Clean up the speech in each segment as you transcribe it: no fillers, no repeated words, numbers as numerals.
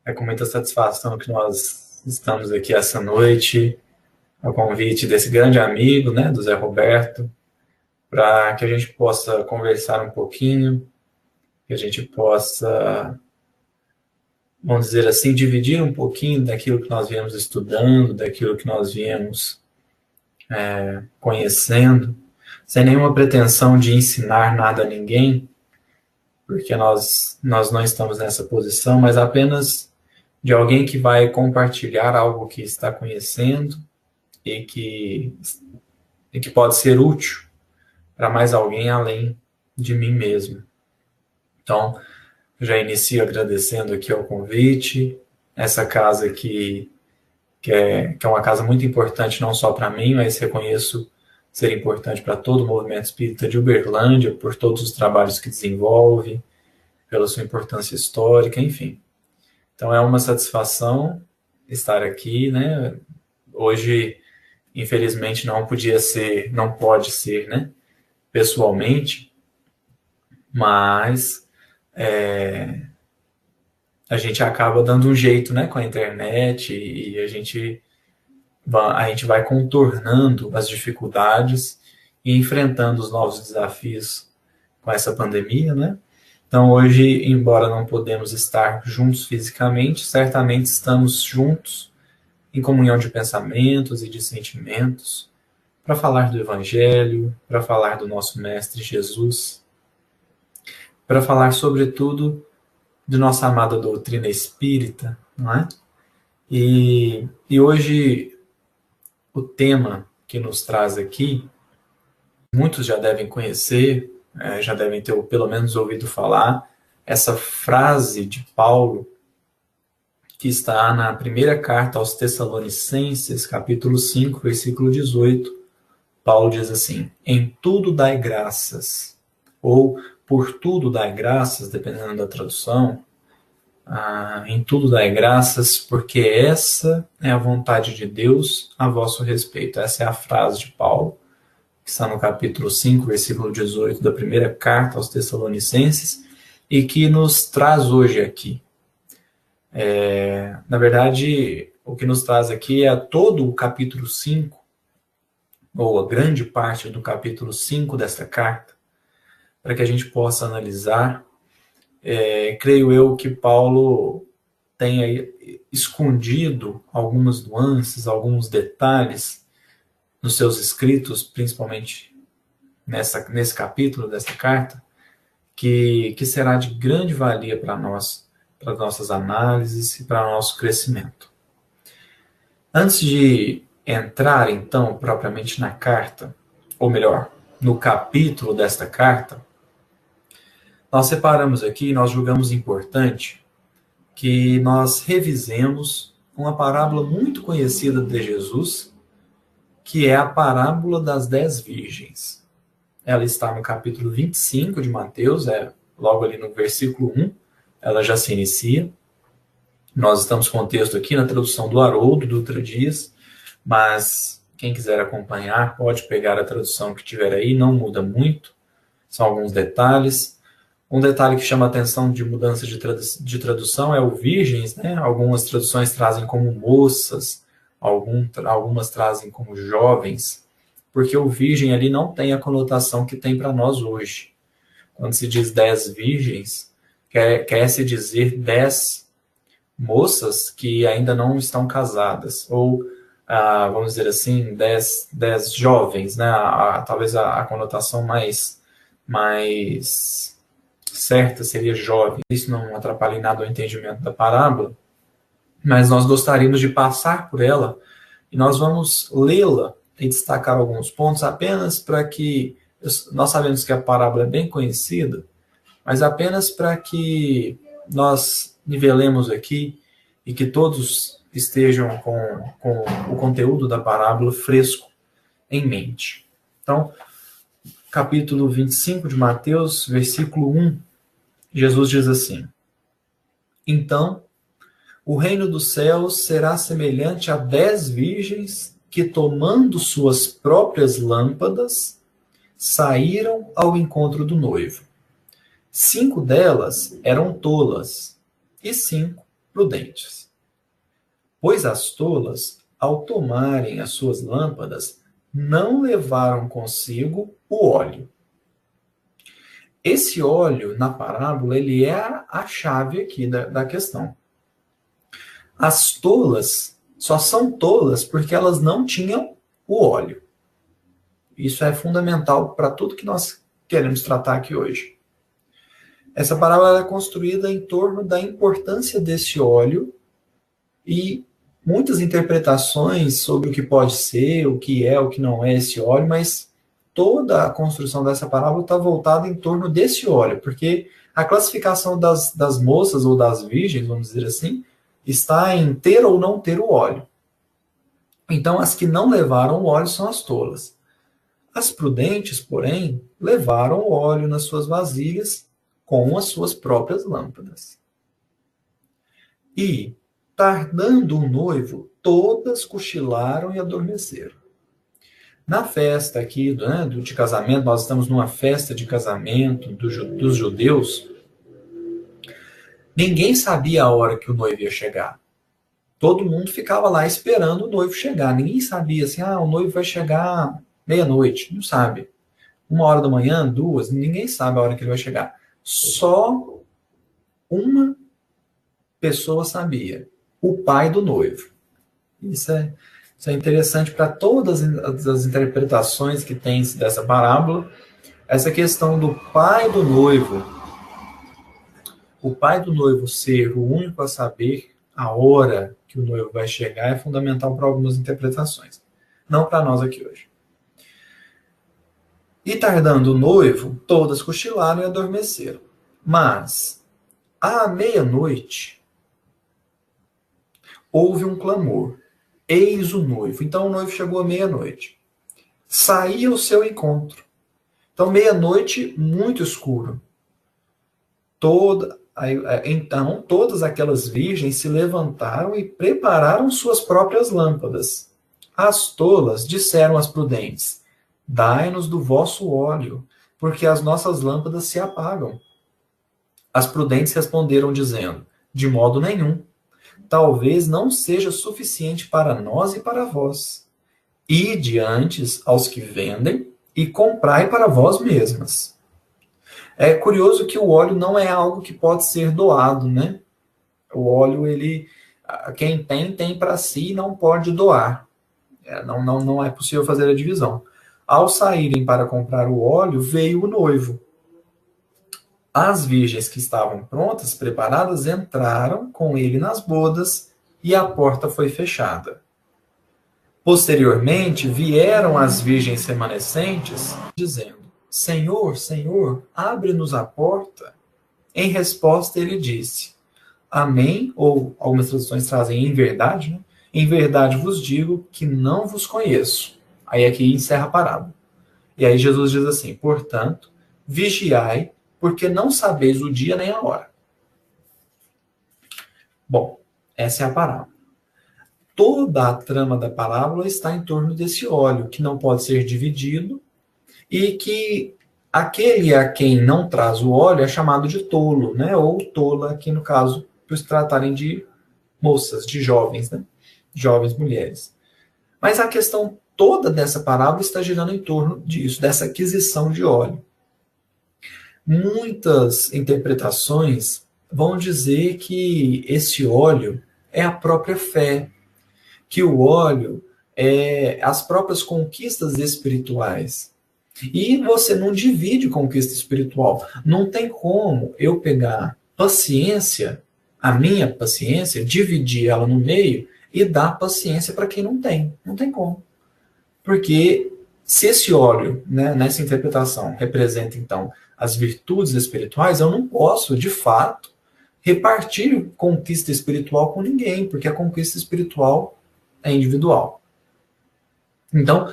É com muita satisfação que nós estamos aqui essa noite, ao convite desse grande amigo, né, do Zé Roberto, para que a gente possa conversar um pouquinho, que a gente possa, vamos dizer assim, dividir um pouquinho daquilo que nós viemos estudando, daquilo que nós viemos conhecendo, sem nenhuma pretensão de ensinar nada a ninguém, porque nós não estamos nessa posição, mas apenas de alguém que vai compartilhar algo que está conhecendo e que pode ser útil para mais alguém além de mim mesmo. Então, já inicio agradecendo aqui ao convite, essa casa aqui, que é uma casa muito importante não só para mim, mas reconheço ser importante para todo o movimento espírita de Uberlândia, por todos os trabalhos que desenvolve, pela sua importância histórica, enfim. Então é uma satisfação estar aqui, né? Hoje, infelizmente, não pode ser, né? Pessoalmente, mas a gente acaba dando um jeito, né, com a internet e a gente vai contornando as dificuldades e enfrentando os novos desafios com essa pandemia, né? Então hoje, embora não podemos estar juntos fisicamente, certamente estamos juntos em comunhão de pensamentos e de sentimentos para falar do Evangelho, para falar do nosso Mestre Jesus, para falar sobretudo de nossa amada doutrina espírita, não é? E hoje o tema que nos traz aqui, muitos já devem conhecer, já devem ter pelo menos ouvido falar, essa frase de Paulo, que está na primeira carta aos Tessalonicenses, capítulo 5, versículo 18. Paulo diz assim: em tudo dai graças, ou por tudo dai graças, dependendo da tradução, em tudo dai graças, porque essa é a vontade de Deus a vosso respeito. Essa é a frase de Paulo, que está no capítulo 5, versículo 18 da primeira carta aos Tessalonicenses, e que nos traz hoje aqui. Na verdade, o que nos traz aqui é todo o capítulo 5, ou a grande parte do capítulo 5 desta carta, para que a gente possa analisar. Creio eu que Paulo tenha escondido algumas nuances, alguns detalhes nos seus escritos, principalmente nesse capítulo dessa carta, que será de grande valia para nós, para nossas análises e para nosso crescimento. Antes de entrar, então, propriamente na carta, ou melhor, no capítulo desta carta, nós separamos aqui, nós julgamos importante que nós revisemos uma parábola muito conhecida de Jesus, que é a parábola das 10 virgens. Ela está no capítulo 25 de Mateus, logo ali no versículo 1, ela já se inicia. Nós estamos com o texto aqui na tradução do Haroldo Dutra Dias, mas quem quiser acompanhar pode pegar a tradução que tiver aí, não muda muito, são alguns detalhes. Um detalhe que chama a atenção de mudança de tradução é o virgens, né? Algumas traduções trazem como moças, algumas trazem como jovens, porque o virgem ali não tem a conotação que tem para nós hoje. Quando se diz 10 virgens, quer-se dizer 10 moças que ainda não estão casadas, ou, vamos dizer assim, 10 jovens, né? Talvez a conotação mais certa seria jovem. Isso não atrapalha em nada o entendimento da parábola, mas nós gostaríamos de passar por ela e nós vamos lê-la e destacar alguns pontos apenas para que, nós sabemos que a parábola é bem conhecida, mas apenas para que nós nivelemos aqui e que todos estejam com o conteúdo da parábola fresco em mente. Então, capítulo 25 de Mateus, versículo 1, Jesus diz assim: então, o reino dos céus será semelhante a 10 virgens que, tomando suas próprias lâmpadas, saíram ao encontro do noivo. 5 delas eram tolas e 5 prudentes. Pois as tolas, ao tomarem as suas lâmpadas, não levaram consigo o óleo. Esse óleo, na parábola, ele é a chave aqui da questão. As tolas só são tolas porque elas não tinham o óleo. Isso é fundamental para tudo que nós queremos tratar aqui hoje. Essa parábola é construída em torno da importância desse óleo e muitas interpretações sobre o que pode ser, o que não é esse óleo, mas toda a construção dessa parábola está voltada em torno desse óleo, porque a classificação das moças ou das virgens, vamos dizer assim, está em ter ou não ter o óleo. Então, as que não levaram o óleo são as tolas. As prudentes, porém, levaram o óleo nas suas vasilhas com as suas próprias lâmpadas. E, tardando o noivo, todas cochilaram e adormeceram. Na festa aqui de casamento, nós estamos numa festa de casamento dos judeus, ninguém sabia a hora que o noivo ia chegar. Todo mundo ficava lá esperando o noivo chegar. Ninguém sabia assim, o noivo vai chegar meia-noite. Não sabe. 1h da manhã, 2, ninguém sabe a hora que ele vai chegar. Só uma pessoa sabia. O pai do noivo. Isso é interessante para todas as interpretações que tem dessa parábola. Essa questão do pai do noivo. O pai do noivo ser o único a saber a hora que o noivo vai chegar é fundamental para algumas interpretações. Não para nós aqui hoje. E tardando o noivo, todas cochilaram e adormeceram. Mas, à meia-noite, houve um clamor. Eis o noivo. Então o noivo chegou à meia-noite. Saía ao seu encontro. Então, meia-noite, muito escuro. Então, todas aquelas virgens se levantaram e prepararam suas próprias lâmpadas. As tolas disseram às prudentes: dai-nos do vosso óleo, porque as nossas lâmpadas se apagam. As prudentes responderam dizendo: de modo nenhum. Talvez não seja suficiente para nós e para vós. Ide antes aos que vendem e comprai para vós mesmas. É curioso que o óleo não é algo que pode ser doado, né? O óleo, quem tem para si e não pode doar. Não é possível fazer a divisão. Ao saírem para comprar o óleo, veio o noivo. As virgens que estavam prontas, preparadas, entraram com ele nas bodas e a porta foi fechada. Posteriormente, vieram as virgens remanescentes, dizendo: Senhor, Senhor, abre-nos a porta. Em resposta, ele disse: Amém, ou algumas traduções trazem em verdade, né? Em verdade vos digo que não vos conheço. Aí aqui encerra a parábola. E aí Jesus diz assim: portanto, vigiai, porque não sabeis o dia nem a hora. Bom, essa é a parábola. Toda a trama da parábola está em torno desse óleo, que não pode ser dividido, e que aquele a quem não traz o óleo é chamado de tolo, né? Ou tola, aqui no caso, por se tratarem de moças, de jovens, né? Jovens mulheres. Mas a questão toda dessa parábola está girando em torno disso, dessa aquisição de óleo. Muitas interpretações vão dizer que esse óleo é a própria fé, que o óleo é as próprias conquistas espirituais. E você não divide conquista espiritual. Não tem como eu pegar paciência, a minha paciência, dividir ela no meio e dar paciência para quem não tem. Não tem como. Porque se esse óleo, né, nessa interpretação, representa, então, as virtudes espirituais, eu não posso, de fato, repartir conquista espiritual com ninguém, porque a conquista espiritual é individual. Então,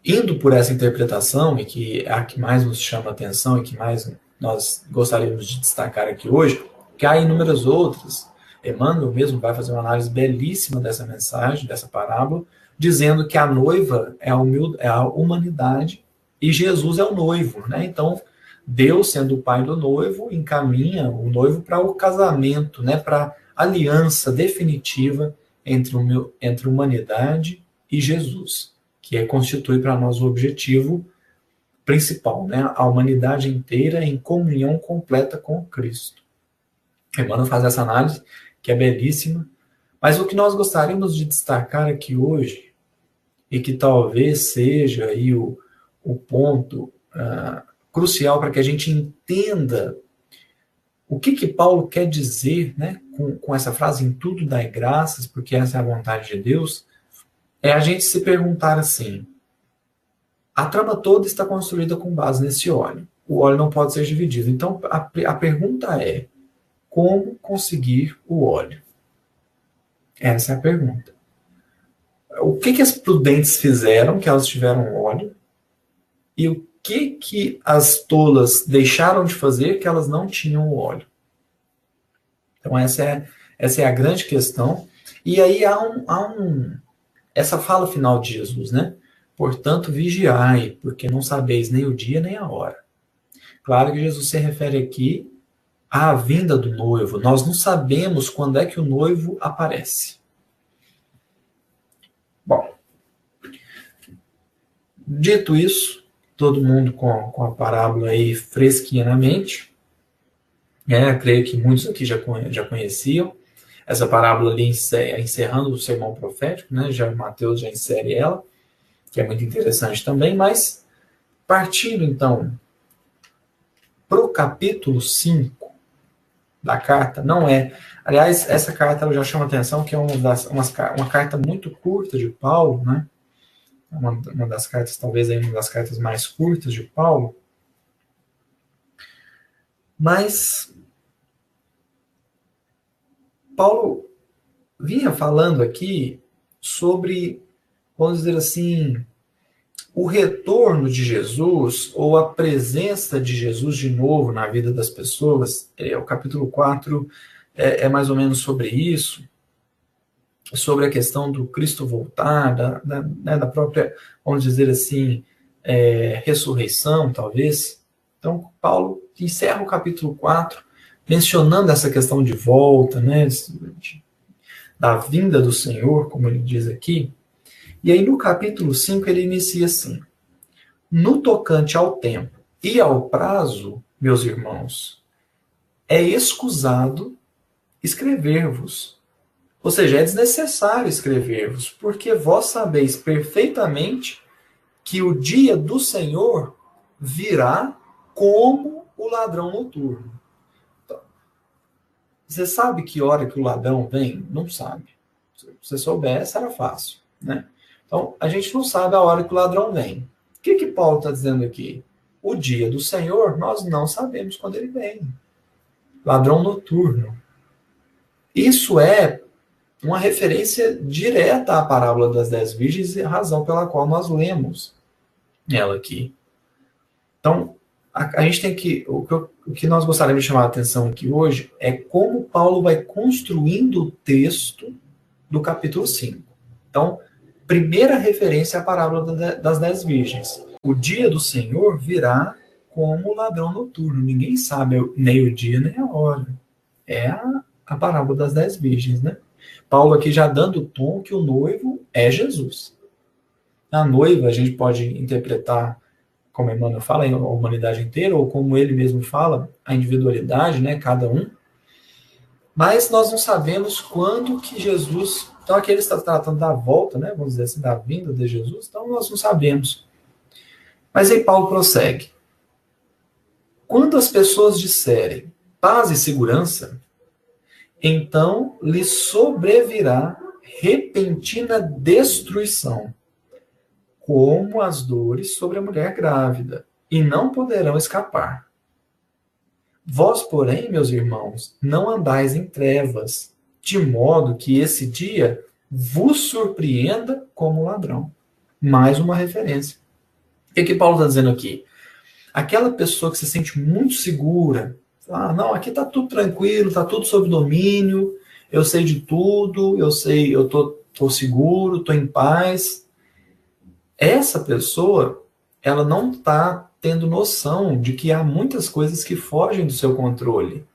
indo por essa interpretação, e que é a que mais nos chama a atenção e que mais nós gostaríamos de destacar aqui hoje, que há inúmeras outras. Emmanuel mesmo vai fazer uma análise belíssima dessa mensagem, dessa parábola, dizendo que a noiva é a humanidade e Jesus é o noivo, né? Então, Deus, sendo o pai do noivo, encaminha o noivo para o casamento, né? Para aliança definitiva entre humanidade e Jesus, que constitui para nós o objetivo principal, né? A humanidade inteira em comunhão completa com Cristo. Emmanuel faz essa análise, que é belíssima, mas o que nós gostaríamos de destacar aqui hoje, e que talvez seja aí o ponto crucial para que a gente entenda o que Paulo quer dizer, né, com essa frase, em tudo dai graças, porque essa é a vontade de Deus, é a gente se perguntar assim, a trama toda está construída com base nesse óleo. O óleo não pode ser dividido. Então, a pergunta é, como conseguir o óleo? Essa é a pergunta. O que as prudentes fizeram, que elas tiveram óleo, e o que as tolas deixaram de fazer, que elas não tinham o óleo? Então, essa é a grande questão. E aí essa fala final de Jesus, né? Portanto, vigiai, porque não sabeis nem o dia nem a hora. Claro que Jesus se refere aqui à vinda do noivo. Nós não sabemos quando é que o noivo aparece. Bom, dito isso, todo mundo com a parábola aí fresquinha na mente, creio que muitos aqui já conheciam essa parábola ali encerrando o sermão profético, né? Já Mateus já insere ela, que é muito interessante também, mas partindo então para o capítulo 5 da carta, não é... Aliás, essa carta ela já chama atenção, que é uma carta muito curta de Paulo, né? Uma das cartas, talvez aí uma das cartas mais curtas de Paulo, mas Paulo vinha falando aqui sobre, vamos dizer assim, o retorno de Jesus, ou a presença de Jesus de novo na vida das pessoas. O capítulo 4 é mais ou menos sobre isso, sobre a questão do Cristo voltar, da própria, vamos dizer assim, ressurreição, talvez. Então, Paulo encerra o capítulo 4 mencionando essa questão de volta, né, da vinda do Senhor, como ele diz aqui. E aí no capítulo 5 ele inicia assim: no tocante ao tempo e ao prazo, meus irmãos, é escusado escrever-vos. Ou seja, é desnecessário escrever-vos, porque vós sabeis perfeitamente que o dia do Senhor virá como o ladrão noturno. Então, você sabe que hora que o ladrão vem? Não sabe. Se você soubesse, era fácil, né? Então, a gente não sabe a hora que o ladrão vem. O que Paulo está dizendo aqui? O dia do Senhor, nós não sabemos quando ele vem. Ladrão noturno. Isso é uma referência direta à parábola das 10 virgens e a razão pela qual nós lemos ela aqui. Então, a gente tem que... O que nós gostaríamos de chamar a atenção aqui hoje é como Paulo vai construindo o texto do capítulo 5. Então, primeira referência à parábola das 10 virgens. O dia do Senhor virá como ladrão noturno. Ninguém sabe nem o dia nem a hora. É a parábola das 10 virgens, né? Paulo aqui já dando o tom que o noivo é Jesus. A noiva a gente pode interpretar, como Emmanuel fala, a humanidade inteira, ou como ele mesmo fala, a individualidade, né? Cada um. Mas nós não sabemos quando que Jesus... Então aqui ele está tratando da volta, né? Vamos dizer assim, da vinda de Jesus. Então nós não sabemos. Mas aí Paulo prossegue. Quando as pessoas disserem paz e segurança, então lhes sobrevirá repentina destruição, como as dores sobre a mulher grávida, e não poderão escapar. Vós, porém, meus irmãos, não andais em trevas, de modo que esse dia vos surpreenda como ladrão. Mais uma referência. O que Paulo está dizendo aqui? Aquela pessoa que se sente muito segura, não, aqui está tudo tranquilo, está tudo sob domínio, eu sei de tudo, eu estou seguro, estou em paz. Essa pessoa, ela não está tendo noção de que há muitas coisas que fogem do seu controle.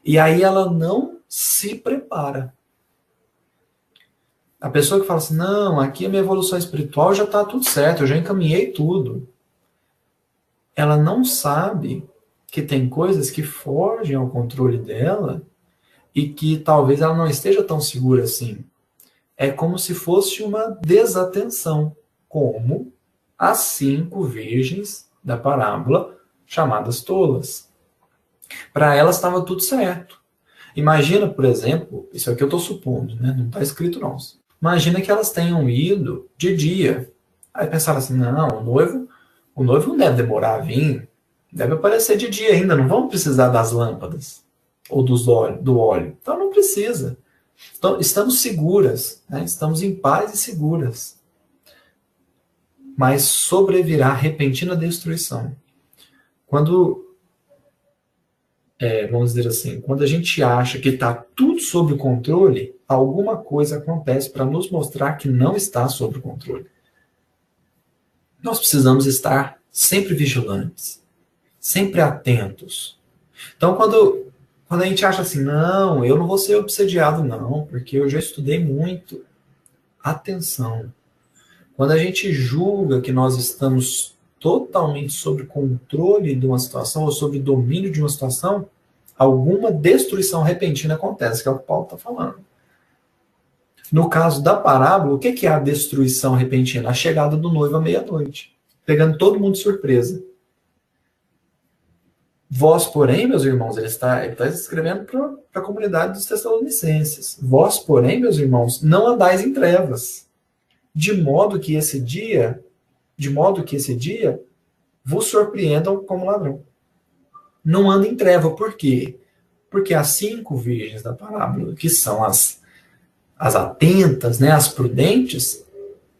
E aí ela não se prepara. A pessoa que fala assim, não, aqui a minha evolução espiritual já está tudo certo, eu já encaminhei tudo. Ela não sabe que tem coisas que fogem ao controle dela e que talvez ela não esteja tão segura assim. É como se fosse uma desatenção, como as 5 virgens da parábola chamadas tolas. Para elas estava tudo certo. Imagina, por exemplo, isso aqui eu estou supondo, né? Não está escrito não. Imagina que elas tenham ido de dia. Aí pensaram assim, não, o noivo não deve demorar a vir, deve aparecer de dia ainda, não vamos precisar das lâmpadas ou do óleo. Então não precisa. Então, estamos seguras, né? Estamos em paz e seguras. Mas sobrevirá repentina destruição. Quando, vamos dizer assim, quando a gente acha que está tudo sob controle, alguma coisa acontece para nos mostrar que não está sob controle. Nós precisamos estar sempre vigilantes, sempre atentos. Então, quando a gente acha assim, não, eu não vou ser obsediado, não, porque eu já estudei muito. Atenção. Quando a gente julga que nós estamos totalmente sob controle de uma situação ou sob domínio de uma situação, alguma destruição repentina acontece, que é o que Paulo está falando. No caso da parábola, o que é a destruição repentina? A chegada do noivo à meia-noite, pegando todo mundo de surpresa. Vós, porém, meus irmãos, ele está escrevendo para a comunidade dos Tessalonicenses. Vós, porém, meus irmãos, não andais em trevas, de modo que esse dia vos surpreendam como ladrão. Não anda em treva, por quê? Porque as 5 virgens da parábola, que são as atentas, né, as prudentes,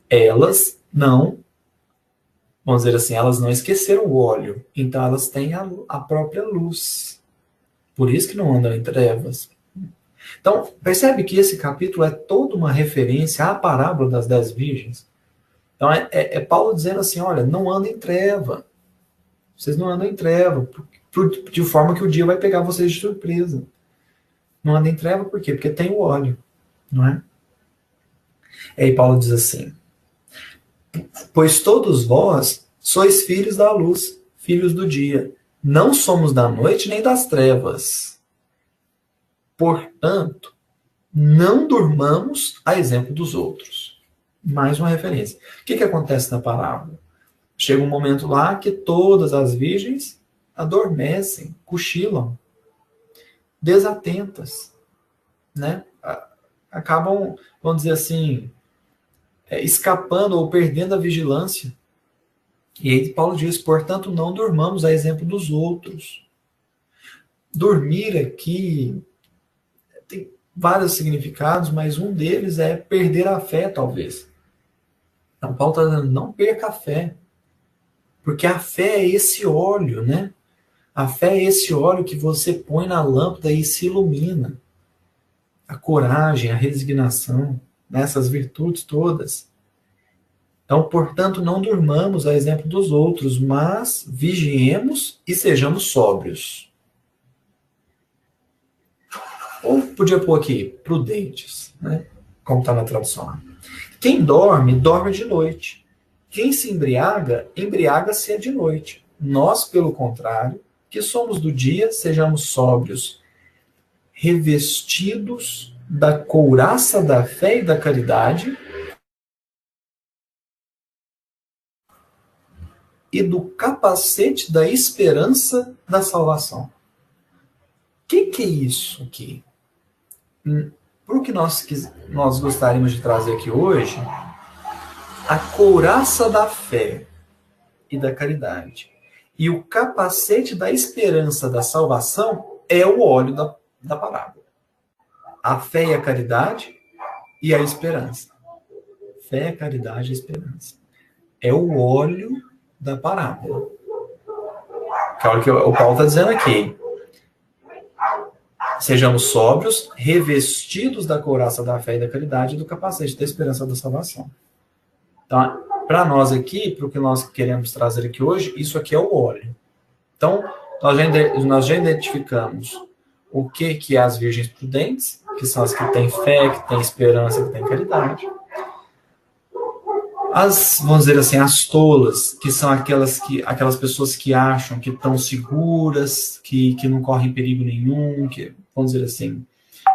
elas não, vamos dizer assim, elas não esqueceram o óleo, então elas têm a própria luz. Por isso que não andam em trevas. Então, percebe que esse capítulo é toda uma referência à parábola das 10 virgens. Então, é Paulo dizendo assim, olha, não andem em treva. Vocês não andam em treva, de forma que o dia vai pegar vocês de surpresa. Não andem em treva por quê? Porque tem o óleo, não é? E aí Paulo diz assim, pois todos vós sois filhos da luz, filhos do dia. Não somos da noite nem das trevas. Portanto, não durmamos a exemplo dos outros. Mais uma referência. O que acontece na parábola? Chega um momento lá que todas as virgens adormecem, cochilam, desatentas, né? Acabam, vamos dizer assim, escapando ou perdendo a vigilância. E aí Paulo diz, portanto, não durmamos a exemplo dos outros. Dormir aqui tem vários significados, mas um deles é perder a fé, talvez. Então, Paulo está dizendo, não perca a fé. Porque a fé é esse óleo, né? A fé é esse óleo que você põe na lâmpada e se ilumina. A coragem, a resignação, né? Essas virtudes todas. Então, portanto, não durmamos a exemplo dos outros, mas vigiemos e sejamos sóbrios. Ou podia pôr aqui, prudentes, né? Como está na tradução. Quem dorme, dorme de noite. Quem se embriaga, embriaga-se de noite. Nós, pelo contrário, que somos do dia, sejamos sóbrios, revestidos da couraça da fé e da caridade e do capacete da esperança da salvação. O que é isso aqui? Para o que nós gostaríamos de trazer aqui hoje, a couraça da fé e da caridade e o capacete da esperança da salvação é o óleo da parábola. A fé e a caridade e a esperança. Fé, a caridade e a esperança. É o óleo da parábola. Que é o que o Paulo está dizendo aqui. Sejamos sóbrios, revestidos da couraça da fé e da caridade e do capacete da esperança da salvação. Então, para nós aqui, para o que nós queremos trazer aqui hoje, isso aqui é o óleo. Então, nós já identificamos o que é as virgens prudentes, que são as que têm fé, que têm esperança, que têm caridade. As, vamos dizer assim, as tolas, que são aquelas pessoas que acham que estão seguras, que não correm perigo nenhum, que, vamos dizer assim,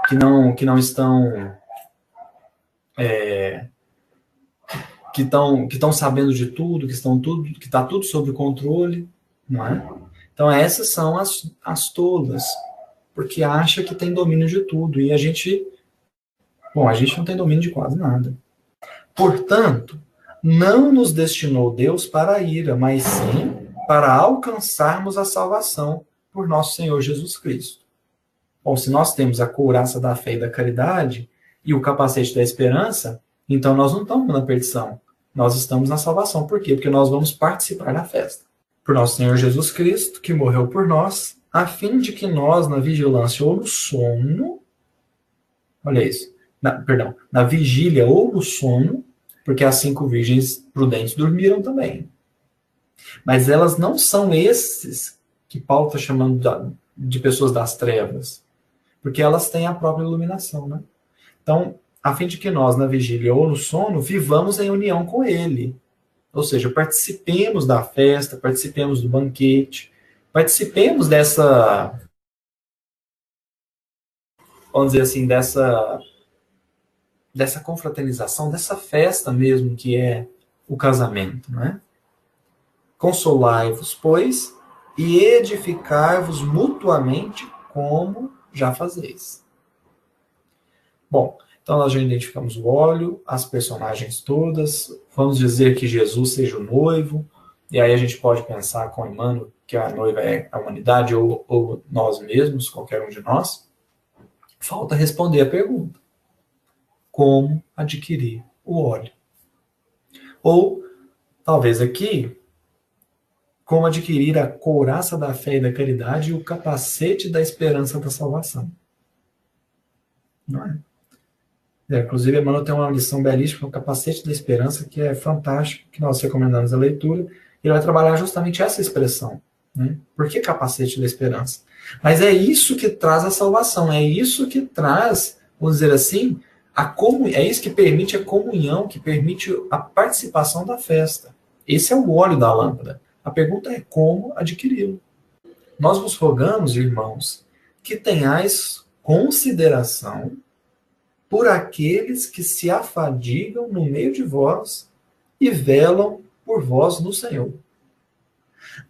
que não estão que estão sabendo de tudo, que está tudo sob controle, não é? Então essas são as tolas, porque acha que tem domínio de tudo e a gente não tem domínio de quase nada. Portanto, não nos destinou Deus para a ira, mas sim para alcançarmos a salvação por nosso Senhor Jesus Cristo. Bom, se nós temos a couraça da fé e da caridade e o capacete da esperança, então nós não estamos na perdição, nós estamos na salvação. Por quê? Porque nós vamos participar da festa. Por nosso Senhor Jesus Cristo, que morreu por nós, a fim de que nós, na vigilância ou no sono, olha isso, na vigília ou no sono, porque as 5 virgens prudentes dormiram também. Mas elas não são esses que Paulo está chamando de pessoas das trevas, porque elas têm a própria iluminação, né? Então, a fim de que nós, na vigília ou no sono, vivamos em união com ele. Ou seja, participemos da festa, participemos do banquete, participemos dessa, vamos dizer assim, dessa confraternização, dessa festa mesmo que é o casamento, né? Consolai-vos, pois, e edificai-vos mutuamente como já fazeis. Bom, então nós já identificamos o óleo, as personagens todas, vamos dizer que Jesus seja o noivo, e aí a gente pode pensar com Emmanuel que a noiva é a humanidade ou nós mesmos, qualquer um de nós. Falta responder a pergunta: como adquirir o óleo? Ou, talvez aqui, como adquirir a couraça da fé e da caridade e o capacete da esperança da salvação. Não é? Inclusive, Emmanuel tem uma lição belíssima, o capacete da esperança, que é fantástico, que nós recomendamos a leitura. Ele vai trabalhar justamente essa expressão. Né? Por que capacete da esperança? Mas é isso que traz a salvação, é isso que traz, vamos dizer assim, é isso que permite a comunhão, que permite a participação da festa. Esse é o óleo da lâmpada. A pergunta é como adquiri-lo. Nós vos rogamos, irmãos, que tenhais consideração por aqueles que se afadigam no meio de vós e velam por vós no Senhor.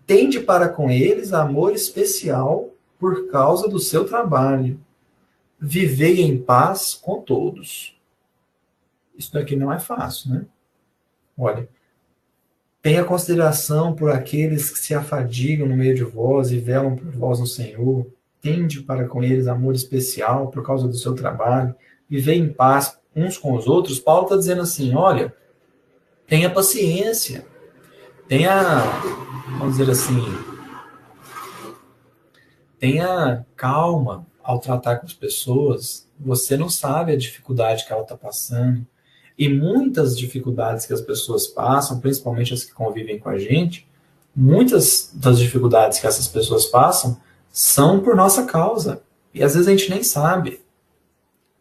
Tende para com eles amor especial por causa do seu trabalho. Vivei em paz com todos. Isso daqui não é fácil, né? Olha, tenha consideração por aqueles que se afadigam no meio de vós e velam por vós no Senhor. Tende para com eles amor especial por causa do seu trabalho. Viver em paz uns com os outros. Paulo está dizendo assim, olha, tenha paciência, vamos dizer assim, tenha calma ao tratar com as pessoas. Você não sabe a dificuldade que ela está passando. E muitas dificuldades que as pessoas passam, principalmente as que convivem com a gente, muitas das dificuldades que essas pessoas passam são por nossa causa. E às vezes a gente nem sabe.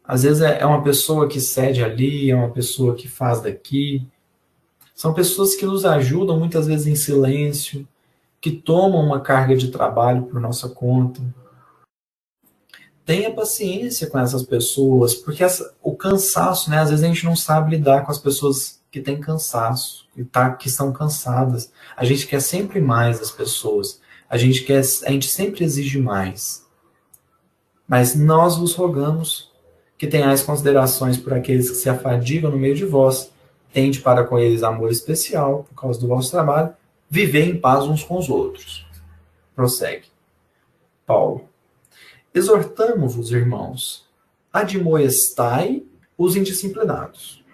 Às vezes é uma pessoa que cede ali, é uma pessoa que faz daqui. São pessoas que nos ajudam muitas vezes em silêncio, que tomam uma carga de trabalho por nossa conta. Tenha paciência com essas pessoas, porque o cansaço, né? Às vezes a gente não sabe lidar com as pessoas que têm cansaço, que estão cansadas. A gente quer sempre mais das pessoas. A gente sempre exige mais. Mas nós vos rogamos que tenhais considerações por aqueles que se afadigam no meio de vós, tende para com eles amor especial, por causa do vosso trabalho, viver em paz uns com os outros. Prossegue. Paulo. Exortamo-vos, irmãos, admoestai os indisciplinados.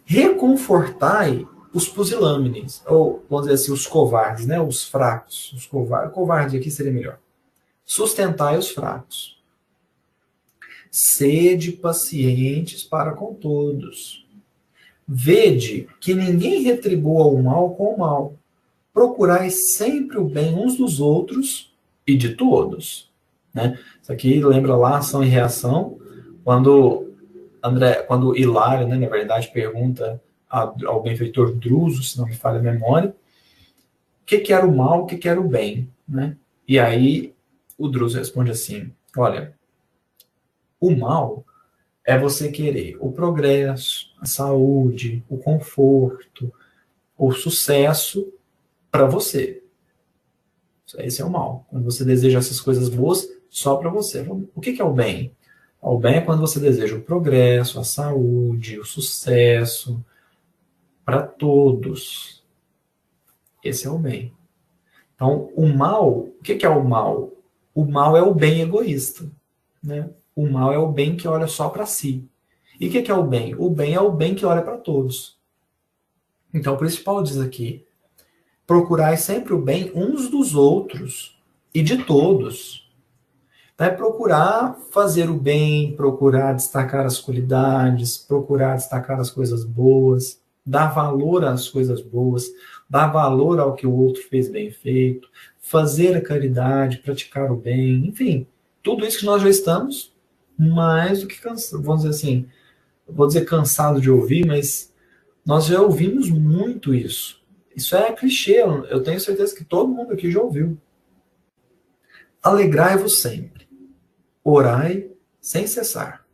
Reconfortai os pusilâmines, ou, vamos dizer assim, os covardes, né? Os fracos, os covardes. Covarde aqui seria melhor. Sustentai os fracos. Sede pacientes para com todos. Vede que ninguém retribua o mal com o mal. Procurai sempre o bem uns dos outros e de todos. né? Isso aqui lembra lá ação e reação, quando Hilário, né, na verdade, pergunta ao benfeitor Druso, se não me falha a memória, o que era o mal, o que era o bem, né? E aí o Druso responde assim: olha, o mal é você querer o progresso, a saúde, o conforto, o sucesso para você. Esse é o mal. Quando você deseja essas coisas boas só para você. O que é o bem? O bem é quando você deseja o progresso, a saúde, o sucesso para todos. Esse é o bem. Então, o mal, o que é o mal? O mal é o bem egoísta, né? O mal é o bem que olha só para si. E o que é o bem? O bem é o bem que olha para todos. Então, por isso Paulo diz aqui: procurai sempre o bem uns dos outros e de todos. É procurar fazer o bem, procurar destacar as qualidades, procurar destacar as coisas boas, dar valor às coisas boas, dar valor ao que o outro fez bem feito, fazer a caridade, praticar o bem, enfim, tudo isso que nós já estamos mais do que cansados, vamos dizer assim, vou dizer cansado de ouvir, mas nós já ouvimos muito isso. Isso é clichê, eu tenho certeza que todo mundo aqui já ouviu. Alegrai-vos sempre. Orai sem cessar.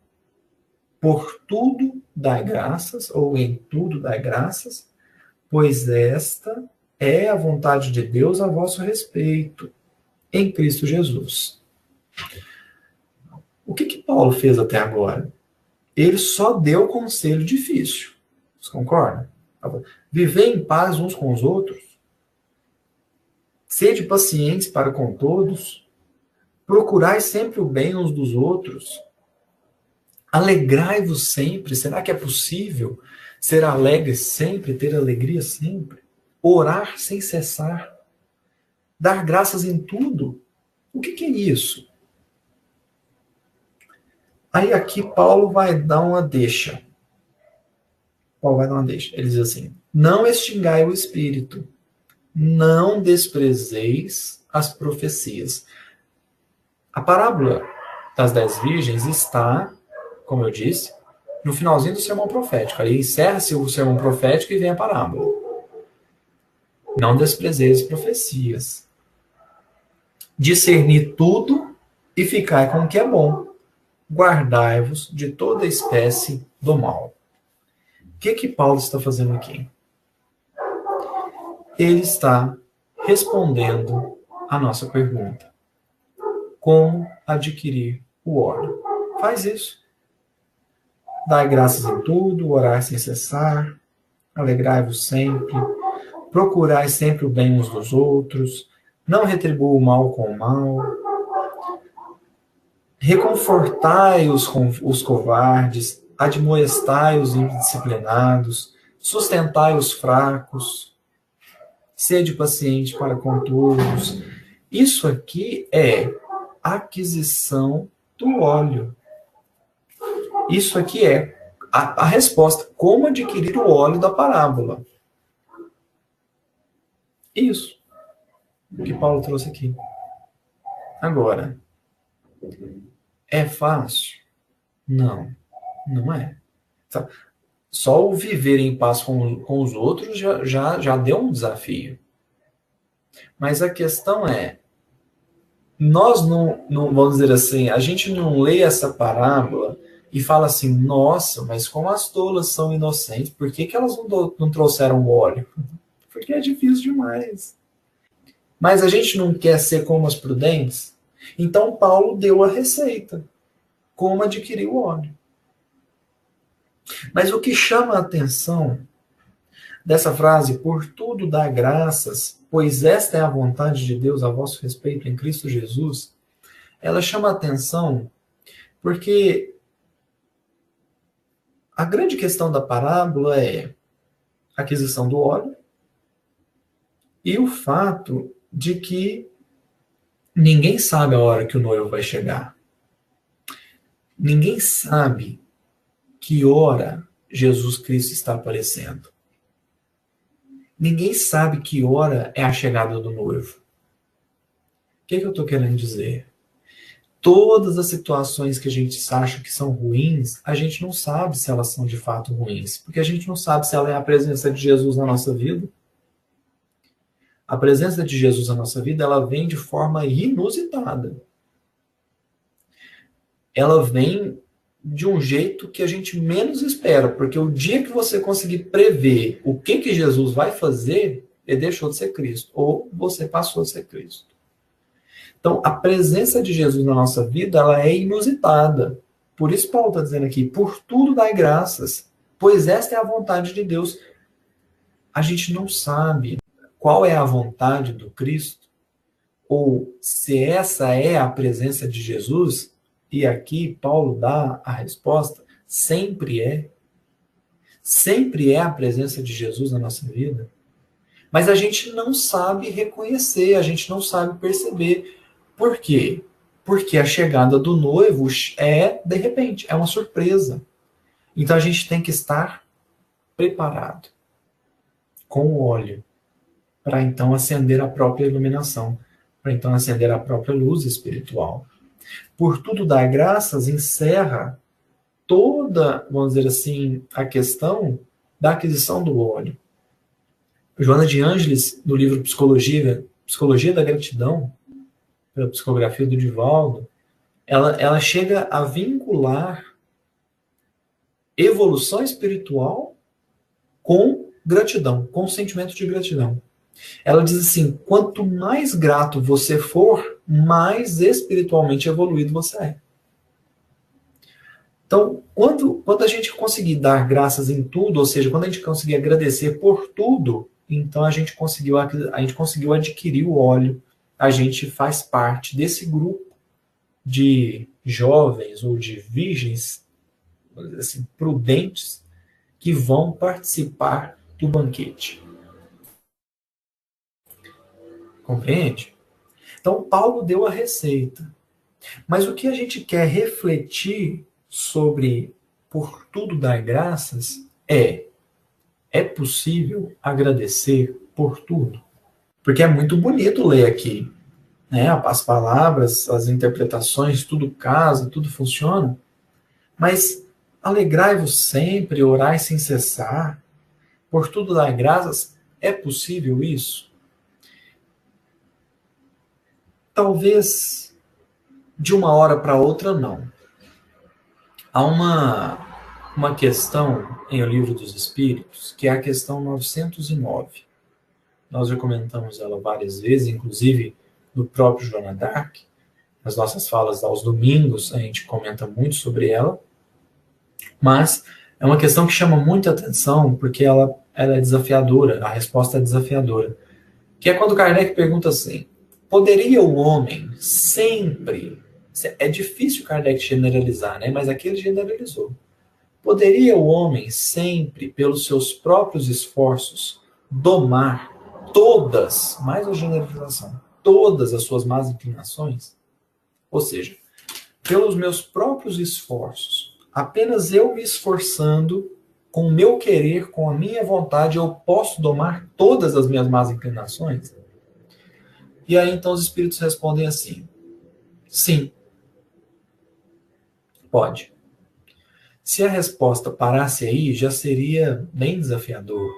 Por tudo dai graças, ou em tudo dai graças, pois esta é a vontade de Deus a vosso respeito, em Cristo Jesus. O que Paulo fez até agora? Ele só deu conselho difícil. Vocês concordam? Viver em paz uns com os outros, sede pacientes para com todos, procurai sempre o bem uns dos outros, alegrai-vos sempre. Será que é possível ser alegre sempre, ter alegria sempre? Orar sem cessar, dar graças em tudo. O que é isso? Aí aqui Paulo vai dar uma deixa. Paulo vai dar uma deixa. Ele diz assim: não extingai o espírito, não desprezeis as profecias. A parábola das 10 virgens está, como eu disse, no finalzinho do sermão profético. Aí encerra-se o sermão profético e vem a parábola. Não desprezeis as profecias. Discernir tudo e ficai com o que é bom. Guardai-vos de toda espécie do mal. O que Paulo está fazendo aqui? Ele está respondendo a nossa pergunta: como adquirir o óleo? Faz isso. Dai graças em tudo, orai sem cessar, alegrai-vos sempre, procurai sempre o bem uns dos outros, não retribua o mal com o mal, reconfortai os covardes, admoestai os indisciplinados, sustentai os fracos, sede paciente para com todos. Isso aqui é aquisição do óleo. Isso aqui é a resposta: como adquirir o óleo da parábola. Isso que Paulo trouxe aqui. Agora, é fácil? Não, não é. Só o viver em paz com os outros já deu um desafio. Mas a questão é, nós não, vamos dizer assim, a gente não lê essa parábola e fala assim: nossa, mas como as tolas são inocentes, por que elas não trouxeram óleo? Porque é difícil demais. Mas a gente não quer ser como as prudentes? Então Paulo deu a receita, como adquirir o óleo. Mas o que chama a atenção dessa frase: por tudo dá graças, pois esta é a vontade de Deus a vosso respeito em Cristo Jesus, ela chama a atenção porque a grande questão da parábola é a aquisição do óleo e o fato de que ninguém sabe a hora que o noivo vai chegar. Ninguém sabe que hora Jesus Cristo está aparecendo. Ninguém sabe que hora é a chegada do noivo. O que eu estou querendo dizer? Todas as situações que a gente acha que são ruins, a gente não sabe se elas são de fato ruins, porque a gente não sabe se ela é a presença de Jesus na nossa vida. A presença de Jesus na nossa vida, ela vem de forma inusitada. Ela vem de um jeito que a gente menos espera, porque o dia que você conseguir prever o que Jesus vai fazer, ele deixou de ser Cristo, ou você passou a ser Cristo. Então, a presença de Jesus na nossa vida, ela é inusitada. Por isso Paulo está dizendo aqui, por tudo dai graças, pois esta é a vontade de Deus. A gente não sabe qual é a vontade do Cristo, ou se essa é a presença de Jesus, e aqui Paulo dá a resposta, sempre é. Sempre é a presença de Jesus na nossa vida. Mas a gente não sabe reconhecer, a gente não sabe perceber. Por quê? Porque a chegada do noivo é de repente, é uma surpresa. Então a gente tem que estar preparado com o óleo para então acender a própria iluminação, para então acender a própria luz espiritual. Por tudo dar graças encerra toda, vamos dizer assim, a questão da aquisição do óleo. Joana de Ângeles, no livro Psicologia da Gratidão, pela psicografia do Divaldo, ela chega a vincular evolução espiritual com gratidão, com sentimento de gratidão. Ela diz assim, quanto mais grato você for, mais espiritualmente evoluído você é. Então, quando a gente conseguir dar graças em tudo, ou seja, quando a gente conseguir agradecer por tudo, então a gente conseguiu adquirir o óleo, a gente faz parte desse grupo de jovens ou de virgens, assim, prudentes, que vão participar do banquete. Compreende? Então, Paulo deu a receita. Mas o que a gente quer refletir sobre por tudo dar graças é possível agradecer por tudo? Porque é muito bonito ler aqui, né? As palavras, as interpretações, tudo casa, tudo funciona. Mas alegrai-vos sempre, orai sem cessar, por tudo dar graças, é possível isso? Talvez de uma hora para outra, não. Há uma questão em O Livro dos Espíritos, que é a questão 909. Nós já comentamos ela várias vezes, inclusive do próprio Joana d'Arc. Nas nossas falas aos domingos, a gente comenta muito sobre ela. Mas é uma questão que chama muita atenção, porque ela é desafiadora, a resposta é desafiadora. Que é quando Kardec pergunta assim, poderia o homem sempre... É difícil Kardec generalizar, né? Mas aqui ele generalizou. Poderia o homem sempre, pelos seus próprios esforços, domar todas, mais a generalização, todas as suas más inclinações? Ou seja, pelos meus próprios esforços, apenas eu me esforçando, com o meu querer, com a minha vontade, eu posso domar todas as minhas más inclinações? E aí então os espíritos respondem assim, sim, pode. Se a resposta parasse aí, já seria bem desafiador,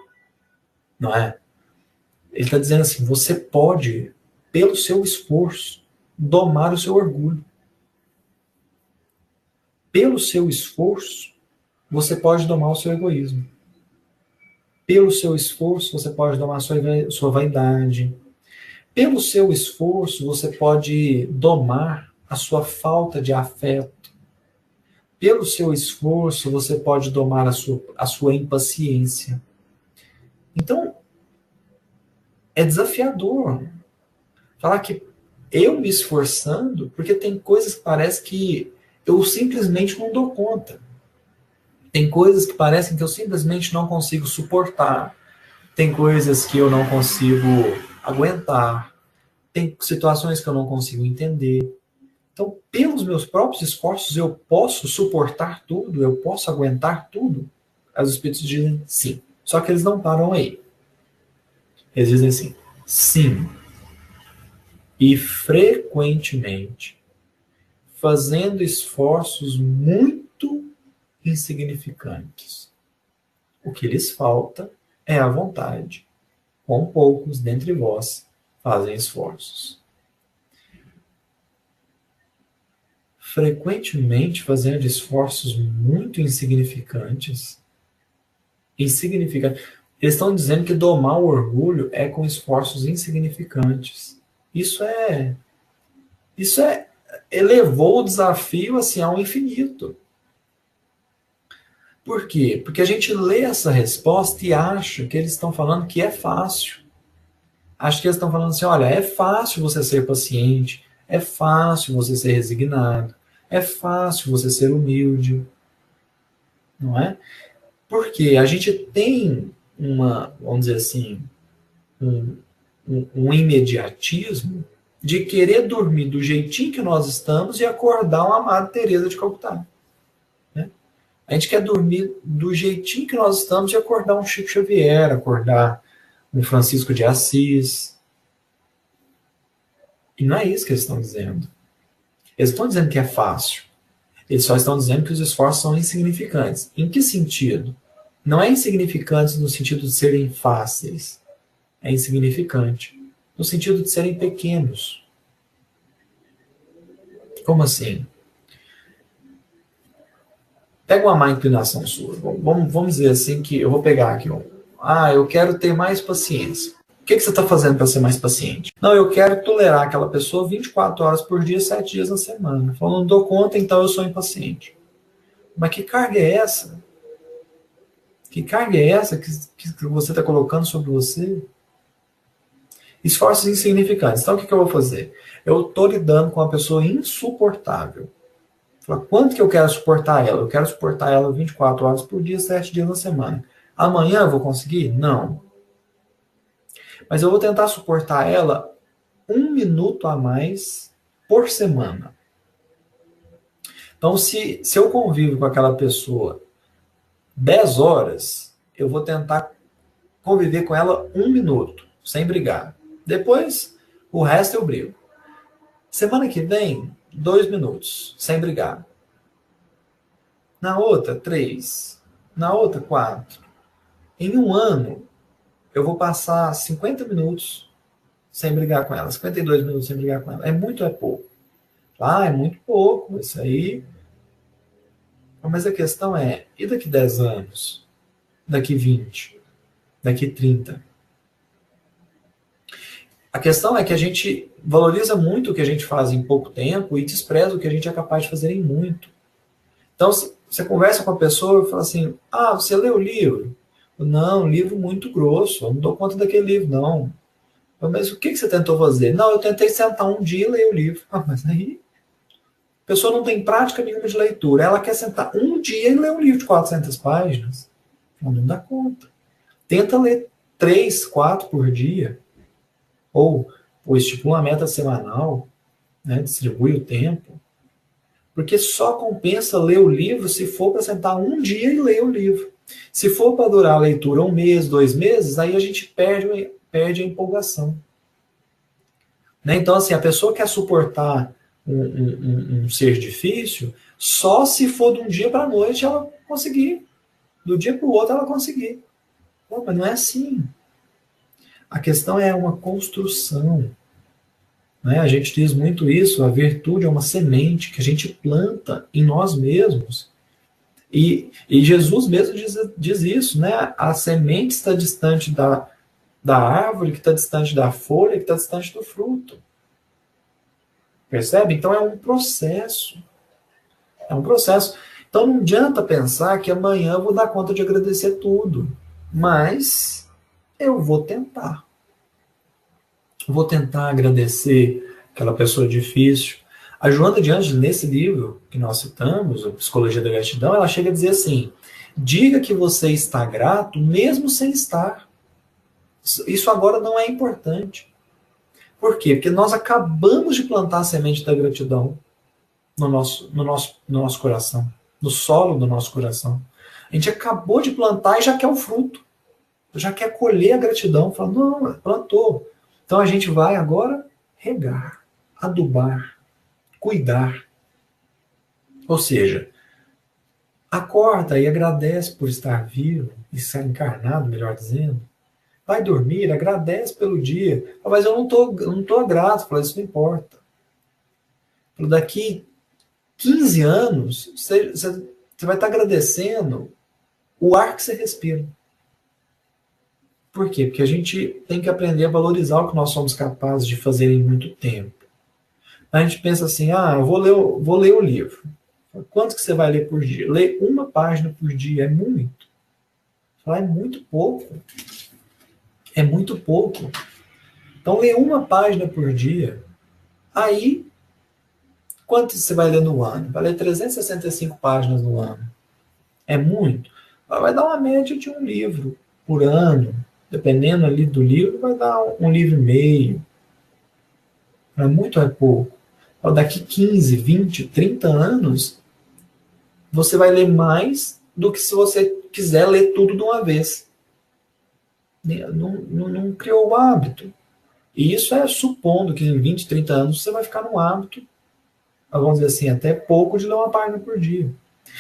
não é? Ele está dizendo assim, você pode, pelo seu esforço, domar o seu orgulho. Pelo seu esforço, você pode domar o seu egoísmo. Pelo seu esforço, você pode domar a sua vaidade. Pelo seu esforço, você pode domar a sua falta de afeto. Pelo seu esforço, você pode domar a sua impaciência. Então, é desafiador falar que eu me esforçando, porque tem coisas que parece que eu simplesmente não dou conta. Tem coisas que parecem que eu simplesmente não consigo suportar. Tem coisas que eu não consigo aguentar. Tem situações que eu não consigo entender. Então, pelos meus próprios esforços, eu posso suportar tudo, eu posso aguentar tudo? Os espíritos dizem sim. Só que eles não param aí. Eles dizem assim, sim. E frequentemente fazendo esforços muito insignificantes. O que lhes falta é a vontade. Quão poucos dentre vós fazem esforços. Frequentemente fazendo esforços muito insignificantes. Eles estão dizendo que domar o orgulho é com esforços insignificantes. Isso elevou o desafio assim ao infinito. Por quê? Porque a gente lê essa resposta e acha que eles estão falando que é fácil. Acho que eles estão falando assim, olha, é fácil você ser paciente, é fácil você ser resignado, é fácil você ser humilde, não é? Porque a gente tem vamos dizer assim, um imediatismo de querer dormir do jeitinho que nós estamos e acordar uma Amada Teresa de Calcutá. Né? A gente quer dormir do jeitinho que nós estamos e acordar um Chico Xavier, acordar um Francisco de Assis. E não é isso que eles estão dizendo. Eles estão dizendo que é fácil. Eles só estão dizendo que os esforços são insignificantes. Em que sentido? Não é insignificantes no sentido de serem fáceis. É insignificante no sentido de serem pequenos. Como assim? Pega uma má inclinação sua. Vamos dizer assim que eu vou pegar aqui eu quero ter mais paciência. O que você está fazendo para ser mais paciente? Não, eu quero tolerar aquela pessoa 24 horas por dia, 7 dias na semana. Falando, não dou conta, então eu sou impaciente. Mas que carga é essa? Que carga é essa que você está colocando sobre você? Esforços insignificantes. Então, o que eu vou fazer? Eu estou lidando com uma pessoa insuportável. Quanto que eu quero suportar ela? Eu quero suportar ela 24 horas por dia, 7 dias na semana. Amanhã eu vou conseguir? Não. Mas eu vou tentar suportar ela 1 minuto a mais por semana. Então, se eu convivo com aquela pessoa 10 horas, eu vou tentar conviver com ela 1 minuto, sem brigar. Depois, o resto eu brigo. Semana que vem, 2 minutos, sem brigar. Na outra, 3. Na outra, 4. Em 1 ano, eu vou passar 50 minutos sem brigar com ela, 52 minutos sem brigar com ela. É muito ou é pouco? É muito pouco, isso aí. Mas a questão é, e daqui 10 anos? Daqui 20? Daqui 30? A questão é que a gente valoriza muito o que a gente faz em pouco tempo e despreza o que a gente é capaz de fazer em muito. Então, você conversa com a pessoa e fala assim, você leu o livro? Não, livro muito grosso, eu não dou conta daquele livro, não. Mas o que você tentou fazer? Não, eu tentei sentar um dia e ler o livro. Mas aí a pessoa não tem prática nenhuma de leitura. Ela quer sentar um dia e ler um livro de 400 páginas. Não dá conta. Tenta ler 3, 4 por dia. Ou estipula uma meta semanal, né? Distribui o tempo. Porque só compensa ler o livro se for para sentar um dia e ler o livro. Se for para durar a leitura 1 mês, 2 meses, aí a gente perde a empolgação. Né? Então, assim, a pessoa quer suportar um ser difícil só se for de um dia para a noite ela conseguir. Do dia para o outro ela conseguir. Não, mas não é assim. A questão é uma construção. Né? A gente diz muito isso, a virtude é uma semente que a gente planta em nós mesmos. E Jesus mesmo diz isso, né? A semente está distante da árvore, que está distante da folha, que está distante do fruto. Percebe? Então é um processo. É um processo. Então não adianta pensar que amanhã eu vou dar conta de agradecer tudo. Mas eu vou tentar. Vou tentar agradecer aquela pessoa difícil. A Joana de Ângeles, nesse livro que nós citamos, a Psicologia da Gratidão, ela chega a dizer assim, diga que você está grato mesmo sem estar. Isso agora não é importante. Por quê? Porque nós acabamos de plantar a semente da gratidão no nosso coração, no solo do nosso coração. A gente acabou de plantar e já quer o fruto. Já quer colher a gratidão. Fala, não, plantou. Então a gente vai agora regar, adubar, cuidar. Ou seja, acorda e agradece por estar vivo, e estar encarnado, melhor dizendo. Vai dormir, agradece pelo dia. Ah, mas eu não tô grato, fala, isso não importa. Daqui 15 anos, você vai estar agradecendo o ar que você respira. Por quê? Porque a gente tem que aprender a valorizar o que nós somos capazes de fazer em muito tempo. A gente pensa assim, eu vou ler o livro. Quanto que você vai ler por dia? Ler uma página por dia é muito. É muito pouco. É muito pouco. Então, lê uma página por dia. Aí, quanto você vai ler no ano? Vai ler 365 páginas no ano. É muito. Vai dar uma média de um livro por ano. Dependendo ali do livro, vai dar um livro e meio. É muito, é pouco. Então, daqui 15, 20, 30 anos, você vai ler mais do que se você quiser ler tudo de uma vez. Não criou o hábito. E isso é supondo que em 20, 30 anos você vai ficar no hábito, vamos dizer assim, até pouco de ler uma página por dia.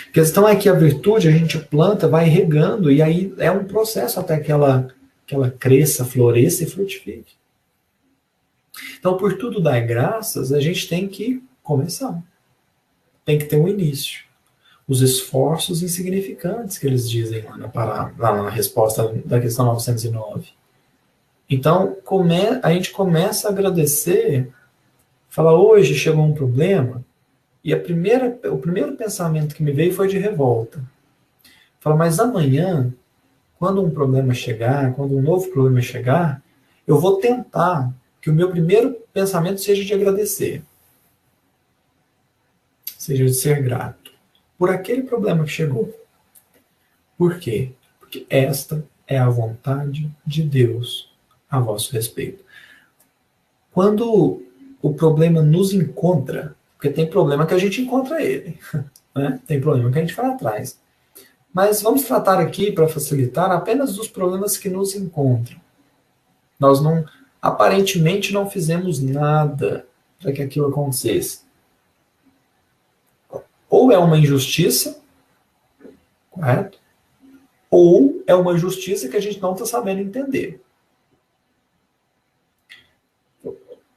A questão é que a virtude a gente planta, vai regando, e aí é um processo até que ela cresça, floresça e frutifique. Então, por tudo dar graças, a gente tem que começar. Tem que ter um início. Os esforços insignificantes que eles dizem lá na resposta da questão 909. Então, a gente começa a agradecer, fala, hoje chegou um problema, e o primeiro pensamento que me veio foi de revolta. Fala, mas amanhã, quando um problema chegar, quando um novo problema chegar, eu vou tentar que o meu primeiro pensamento seja de agradecer, seja de ser grato por aquele problema que chegou. Por quê? Porque esta é a vontade de Deus a vosso respeito. Quando o problema nos encontra, porque tem problema que a gente encontra ele, né? Tem problema que a gente vai atrás. Mas vamos tratar aqui, para facilitar, apenas dos problemas que nos encontram. Nós aparentemente não fizemos nada para que aquilo acontecesse. Ou é uma injustiça, correto? Ou é uma justiça que a gente não está sabendo entender.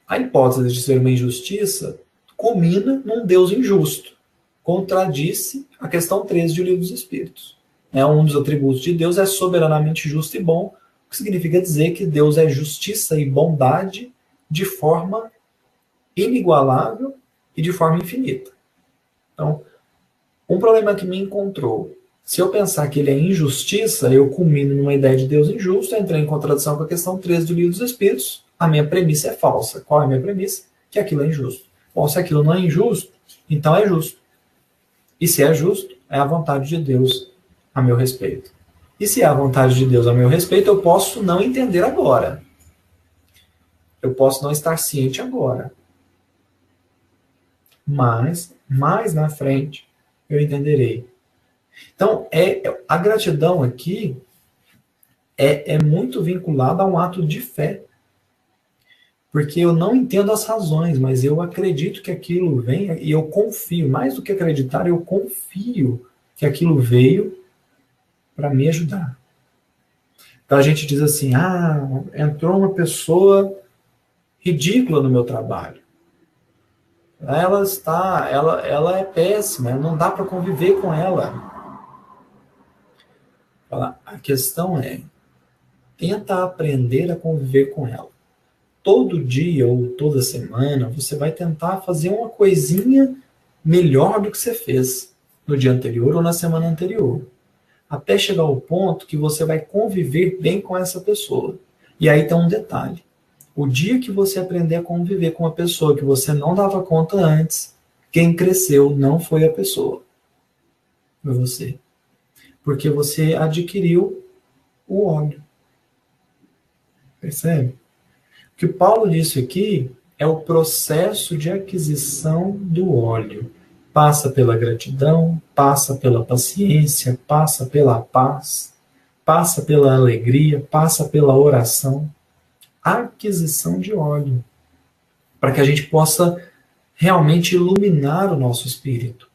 A hipótese de ser uma injustiça culmina num Deus injusto. Contradiz a questão 13 do Livro dos Espíritos. Um dos atributos de Deus é soberanamente justo e bom, o que significa dizer que Deus é justiça e bondade de forma inigualável e de forma infinita. Então, um problema que me encontrou, se eu pensar que ele é injustiça, eu culmino numa ideia de Deus injusto, eu entrei em contradição com a questão 13 do Livro dos Espíritos, a minha premissa é falsa. Qual é a minha premissa? Que aquilo é injusto. Bom, se aquilo não é injusto, então é justo. E se é justo, é a vontade de Deus a meu respeito. E se é a vontade de Deus a meu respeito, eu posso não entender agora. Eu posso não estar ciente agora. Mas, mais na frente, eu entenderei. Então, a gratidão aqui é muito vinculada a um ato de fé. Porque eu não entendo as razões, mas eu acredito que aquilo venha e eu confio. Mais do que acreditar, eu confio que aquilo veio para me ajudar. Então a gente diz assim, entrou uma pessoa ridícula no meu trabalho. Ela é péssima, não dá para conviver com ela. A questão é, tenta aprender a conviver com ela. Todo dia ou toda semana você vai tentar fazer uma coisinha melhor do que você fez no dia anterior ou na semana anterior. Até chegar ao ponto que você vai conviver bem com essa pessoa. E aí tem um detalhe. O dia que você aprender a conviver com uma pessoa que você não dava conta antes, quem cresceu não foi a pessoa. Foi você. Porque você adquiriu o ódio. Percebe? O que Paulo disse aqui é o processo de aquisição do óleo. Passa pela gratidão, passa pela paciência, passa pela paz, passa pela alegria, passa pela oração. Aquisição de óleo, para que a gente possa realmente iluminar o nosso espírito.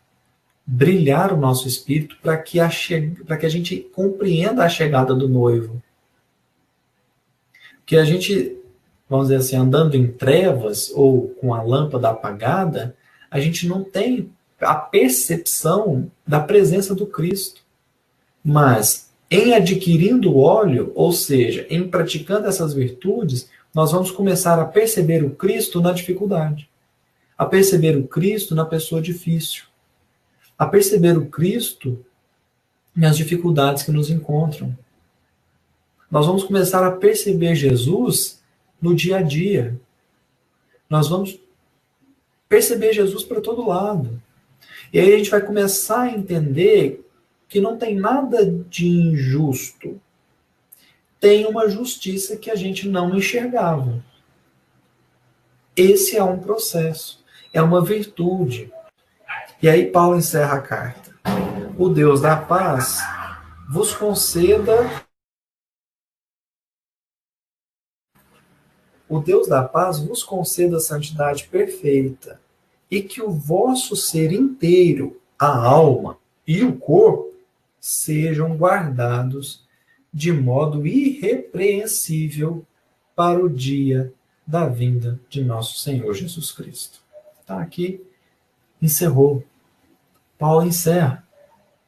brilhar o nosso espírito para que a gente compreenda a chegada do noivo. Que a gente, vamos dizer assim, andando em trevas ou com a lâmpada apagada, a gente não tem a percepção da presença do Cristo. Mas em adquirindo o óleo, ou seja, em praticando essas virtudes, nós vamos começar a perceber o Cristo na dificuldade, a perceber o Cristo na pessoa difícil, a perceber o Cristo nas dificuldades que nos encontram. Nós vamos começar a perceber Jesus no dia a dia. Nós vamos perceber Jesus para todo lado. E aí a gente vai começar a entender que não tem nada de injusto. Tem uma justiça que a gente não enxergava. Esse é um processo, é uma virtude. E aí Paulo encerra a carta. O Deus da paz vos conceda. O Deus da paz vos conceda a santidade perfeita, e que o vosso ser inteiro, a alma e o corpo, sejam guardados de modo irrepreensível para o dia da vinda de nosso Senhor Jesus Cristo. Tá aqui, encerrou. Paulo encerra.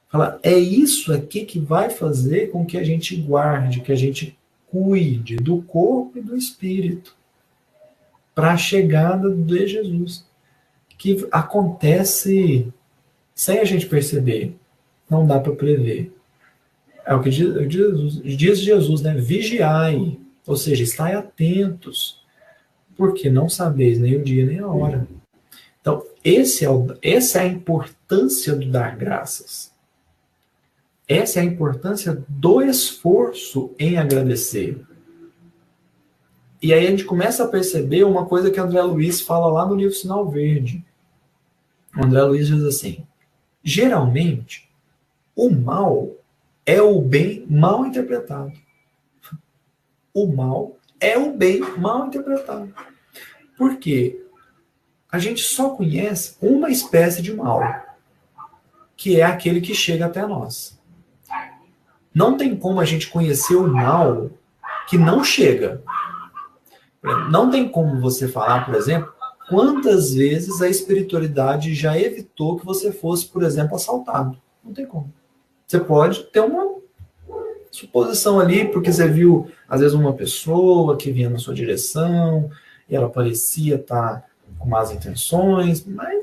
Fala, é isso aqui que vai fazer com que a gente guarde, que a gente cuide do corpo e do espírito para a chegada de Jesus, que acontece sem a gente perceber. Não dá para prever. É o que diz Jesus, né? Vigiai, ou seja, estai atentos, porque não sabeis nem o dia nem a hora. Então, essa é a importância do dar graças. Essa é a importância do esforço em agradecer. E aí a gente começa a perceber uma coisa que André Luiz fala lá no livro Sinal Verde. O André Luiz diz assim, geralmente, o mal é o bem mal interpretado. O mal é o bem mal interpretado. Por quê? A gente só conhece uma espécie de mal, que é aquele que chega até nós. Não tem como a gente conhecer o mal que não chega. Não tem como você falar, por exemplo, quantas vezes a espiritualidade já evitou que você fosse, por exemplo, assaltado. Não tem como. Você pode ter uma suposição ali, porque você viu, às vezes, uma pessoa que vinha na sua direção e ela parecia estar com más intenções, mas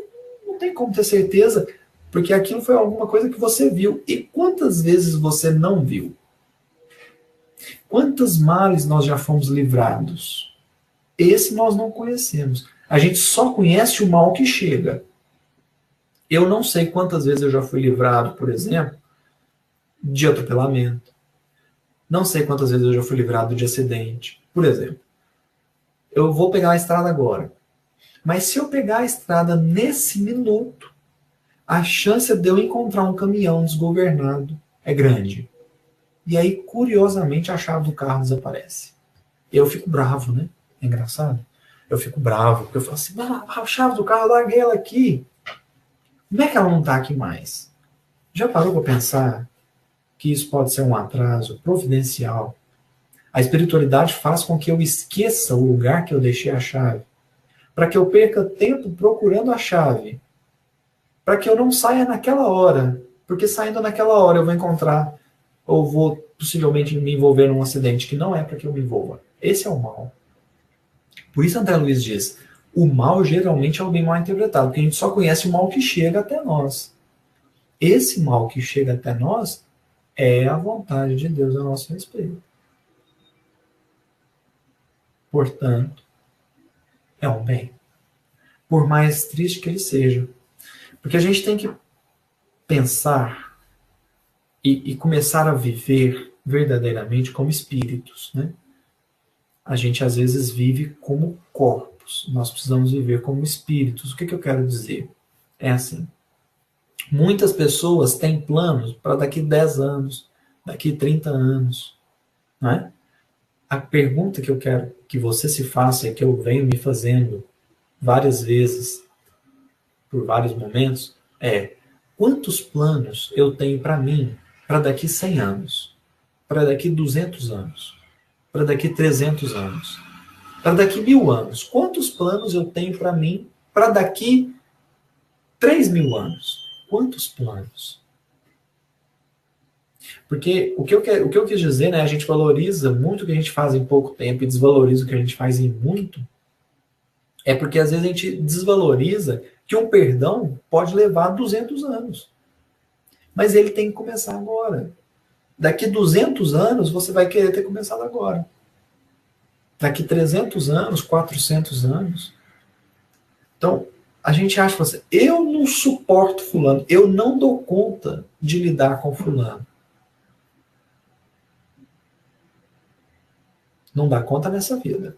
não tem como ter certeza, porque aquilo foi alguma coisa que você viu. E quantas vezes você não viu? Quantos males nós já fomos livrados? Esse nós não conhecemos. A gente só conhece o mal que chega. Eu não sei quantas vezes eu já fui livrado, por exemplo, de atropelamento. Não sei quantas vezes eu já fui livrado de acidente. Por exemplo, eu vou pegar a estrada agora. Mas se eu pegar a estrada nesse minuto, a chance de eu encontrar um caminhão desgovernado é grande. E aí, curiosamente, a chave do carro desaparece. Eu fico bravo, né? É engraçado. Eu fico bravo, porque eu falo assim, a chave do carro, eu larguei ela aqui. Como é que ela não está aqui mais? Já parou para pensar que isso pode ser um atraso providencial? A espiritualidade faz com que eu esqueça o lugar que eu deixei a chave, para que eu perca tempo procurando a chave, para que eu não saia naquela hora, porque saindo naquela hora eu vou encontrar, ou vou possivelmente me envolver num acidente que não é para que eu me envolva. Esse é o mal. Por isso André Luiz diz, o mal geralmente é o bem mal interpretado, porque a gente só conhece o mal que chega até nós. Esse mal que chega até nós é a vontade de Deus a nosso respeito. Portanto, é um bem. Por mais triste que ele seja. Porque a gente tem que pensar e começar a viver verdadeiramente como espíritos, né? A gente às vezes vive como corpos. Nós precisamos viver como espíritos. O que eu quero dizer? É assim. Muitas pessoas têm planos para daqui 10 anos, daqui 30 anos. Não é? A pergunta que eu quero que você se faça e que eu venho me fazendo várias vezes, por vários momentos, é Quantos planos eu tenho para mim para daqui 100 anos, para daqui 200 anos, para daqui 300 anos, para daqui 1000 anos? Quantos planos eu tenho para mim para daqui 3000 anos? Quantos planos? Porque o que eu quis dizer, né, a gente valoriza muito o que a gente faz em pouco tempo e desvaloriza o que a gente faz em muito, é porque às vezes a gente desvaloriza que um perdão pode levar 200 anos. Mas ele tem que começar agora. Daqui 200 anos, você vai querer ter começado agora. Daqui 300 anos, 400 anos. Então, a gente acha assim, eu não suporto fulano, eu não dou conta de lidar com fulano. Não dá conta nessa vida.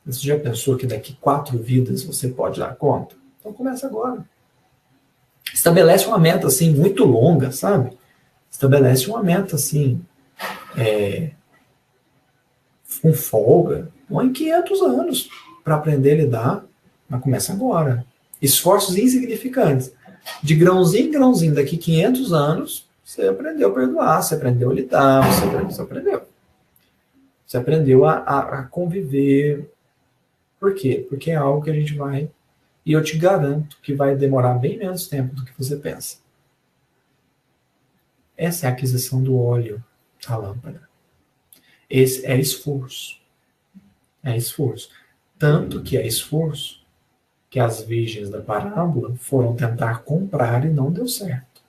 Você já pensou que daqui 4 vidas você pode dar conta? Então começa agora. Estabelece uma meta assim muito longa, sabe? Estabelece uma meta assim, com folga, põe 500 anos para aprender a lidar, mas começa agora. Esforços insignificantes. De grãozinho em grãozinho, daqui 500 anos, você aprendeu a perdoar, você aprendeu a lidar, você aprendeu. Você aprendeu a conviver. Por quê? Porque é algo que a gente vai, e eu te garanto que vai demorar bem menos tempo do que você pensa. Essa é a aquisição do óleo da lâmpada. Esse é esforço. É esforço. Tanto que é esforço que as virgens da parábola foram tentar comprar e não deu certo.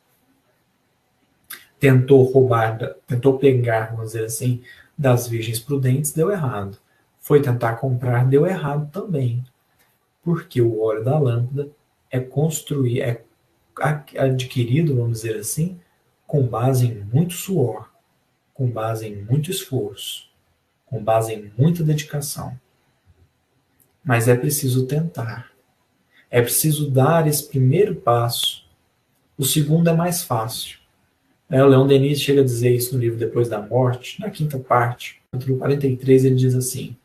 Tentou roubar, tentou pegar, vamos dizer assim, das virgens prudentes, deu errado. Foi tentar comprar, deu errado também. Porque o óleo da lâmpada é construído, é adquirido, vamos dizer assim, com base em muito suor, com base em muito esforço, com base em muita dedicação. Mas é preciso tentar. É preciso dar esse primeiro passo. O segundo é mais fácil. O Leon Denis chega a dizer isso no livro Depois da Morte, na quinta parte, capítulo 43, ele diz assim: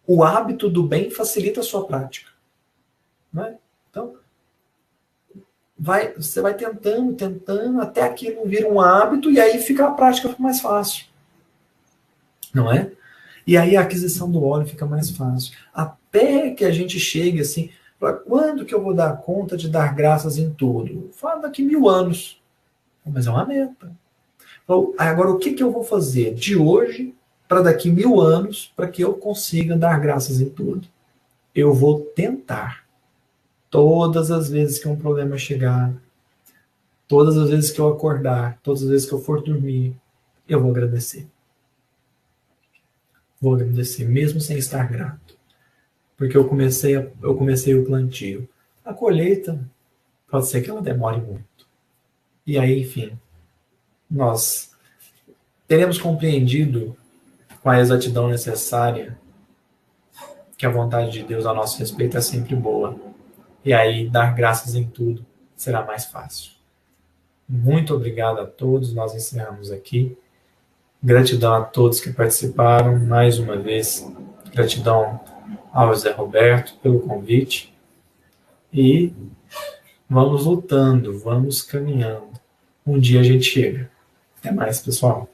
o hábito do bem facilita a sua prática. Não é? Então, você vai tentando, até aquilo vir um hábito, e aí fica a prática mais fácil. Não é? E aí a aquisição do óleo fica mais fácil. Até que a gente chegue assim, para quando que eu vou dar conta de dar graças em tudo? Fala daqui 1000 anos. Mas é uma meta. Então, agora, o que eu vou fazer de hoje para daqui 1000 anos para que eu consiga dar graças em tudo? Eu vou tentar. Todas as vezes que um problema chegar, todas as vezes que eu acordar, todas as vezes que eu for dormir, eu vou agradecer. Vou agradecer, mesmo sem estar grato. Porque eu comecei o plantio. A colheita, pode ser que ela demore muito. E aí, enfim, nós teremos compreendido com a exatidão necessária que a vontade de Deus a nosso respeito é sempre boa. E aí, dar graças em tudo será mais fácil. Muito obrigado a todos, nós encerramos aqui. Gratidão a todos que participaram, mais uma vez. Gratidão ao Zé Roberto pelo convite. E vamos lutando, vamos caminhando. Um dia a gente chega. Até mais, pessoal.